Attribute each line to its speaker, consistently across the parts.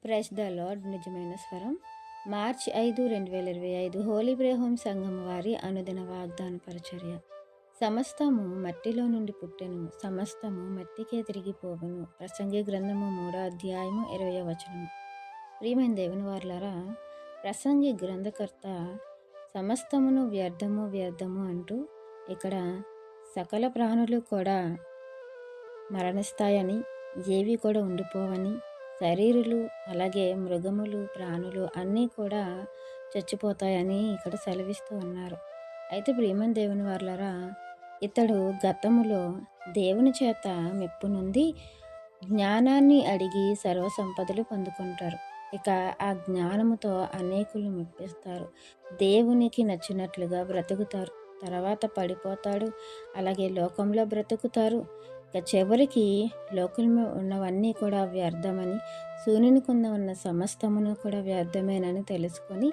Speaker 1: Praise the lord. నిజమైన స్వరం. మార్చి 5, 2025 Holi prayer home సంఘం వారి అనుదిన వాగ్దాన పరిచర్య. సమస్తము మట్టిలో నుండి పుట్టెను, సమస్తము మట్టికే తిరిగిపోవును. ప్రసంగి గ్రంథము 3వ అధ్యాయము 20వ వచనము. ప్రియమైన దేవుని వారలారా, ప్రసంగి గ్రంథకర్త సమస్తమును వ్యర్థము వ్యర్థము అంటూ ఇక్కడ సకల ప్రాణులు కూడా మరణిస్తాయని, ఏవి కూడా ఉండిపోవని, శరీరులు అలాగే మృగములు ప్రాణులు అన్నీ కూడా చచ్చిపోతాయని ఇక్కడ సెలవిస్తూ ఉన్నారు. అయితే ప్రియమైన దేవుని వారలారా, ఇతడు గతములో దేవుని చేత మెప్పు నుండి జ్ఞానాన్ని అడిగి సర్వసంపదలు పొందుకుంటారు. ఇక ఆ జ్ఞానముతో అనేకులు మెప్పిస్తారు. దేవునికి నచ్చినట్లుగా బ్రతుకుతారు. తర్వాత పడిపోతాడు. అలాగే లోకంలో బ్రతుకుతారు. ఇక చివరికి లోకంలో ఉన్నవన్నీ కూడా వ్యర్థమని, సూర్యుని కింద ఉన్న సమస్తమును కూడా వ్యర్థమేనని తెలుసుకొని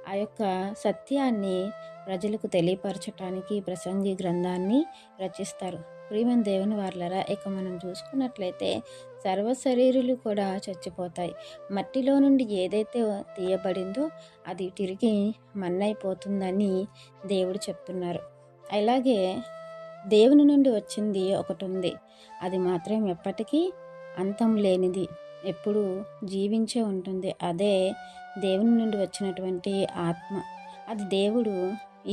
Speaker 1: ఆ యొక్క సత్యాన్ని ప్రజలకు తెలియపరచటానికి ప్రసంగి గ్రంథాన్ని రచిస్తారు. ప్రియమైన దేవుని వారలారా, ఇక మనం చూసుకున్నట్లయితే సర్వ శరీరులు కూడా చచ్చిపోతాయి. మట్టిలో నుండి ఏదైతే తీయబడిందో అది తిరిగి మన్నైపోతుందని దేవుడు చెప్తున్నారు. అలాగే దేవుని నుండి వచ్చింది ఒకటి ఉంది, అది మాత్రం ఎప్పటికీ అంతం లేనిది, ఎప్పుడు జీవించే ఉంటుంది. అదే దేవుని నుండి వచ్చినటువంటి ఆత్మ. అది దేవుడు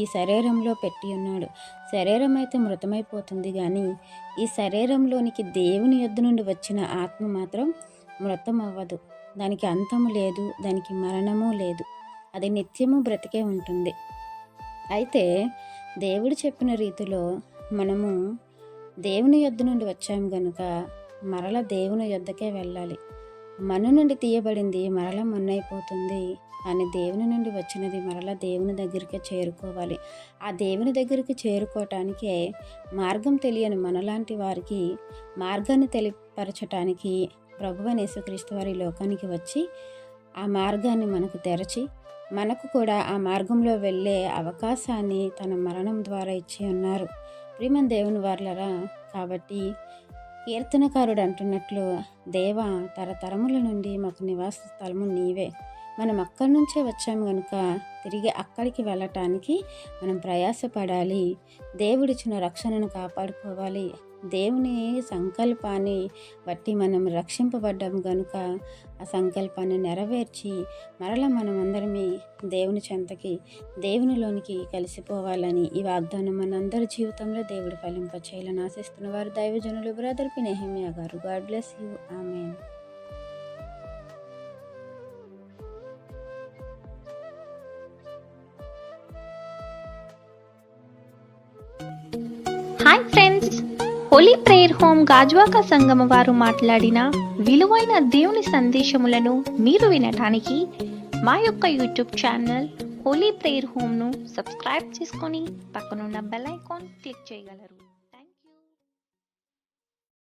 Speaker 1: ఈ శరీరంలో పెట్టి ఉన్నాడు. శరీరం అయితే మృతమైపోతుంది, కానీ ఈ శరీరంలోనికి దేవుని యొద్ద నుండి వచ్చిన ఆత్మ మాత్రం మృతం అవ్వదు. దానికి అంతము లేదు, దానికి మరణము లేదు, అది నిత్యము బ్రతికే ఉంటుంది. అయితే దేవుడు చెప్పిన రీతిలో మనము దేవుని యొద్ద నుండి వచ్చాము గనుక మరల దేవుని యొద్దకే వెళ్ళాలి. మన నుండి తీయబడింది మరల మన్నైపోతుంది, కానీ దేవుని నుండి వచ్చినది మరల దేవుని దగ్గరికే చేరుకోవాలి. ఆ దేవుని దగ్గరికి చేరుకోవటానికే మార్గం తెలియని మనలాంటి వారికి మార్గాన్ని తెలియపరచటానికి ప్రభువైన యేసుక్రీస్తు వారి లోకానికి వచ్చి ఆ మార్గాన్ని మనకు తెరచి మనకు కూడా ఆ మార్గంలో వెళ్ళే అవకాశాన్ని తన మరణం ద్వారా ఇచ్చి ఉన్నారు. ప్రియమైన దేవుని వారలారా, కాబట్టి కీర్తనకారుడు అంటున్నట్లు, దేవా తరతరముల నుండి మాకు నివాస స్థలము నీవే. మనం అక్కడి నుంచే వచ్చాము కనుక తిరిగి అక్కడికి వెళ్ళటానికి మనం ప్రయాసపడాలి. దేవుడిచ్చిన రక్షణను కాపాడుకోవాలి. దేవుని సంకల్పాన్ని బట్టి మనం రక్షింపబడ్డాము కనుక ఆ సంకల్పాన్ని నెరవేర్చి మరలా మనం అందరమే దేవుని చెంతకి, దేవునిలోనికి కలిసిపోవాలని ఈ వాగ్దానం మనందరి జీవితంలో దేవుడు ఫలింపచేయాలని ఆశిస్తున్న వారు దైవజనులు బ్రదర్ పి. నెహెమ్యా గారు. God bless you. Amen.
Speaker 2: Hi friends, holy prayer home Gajuwaka Sangama వారు మాట్లాడిన విలువైన దేవుని సందేశములను మీరు వినటానికి మా యొక్క యూట్యూబ్ ఛానల్ హోలీ ప్రేయర్ హోమ్ను సబ్స్క్రైబ్ చేసుకొని పక్కనున్న బెల్ ఐకాన్ క్లిక్ చేయగలరు.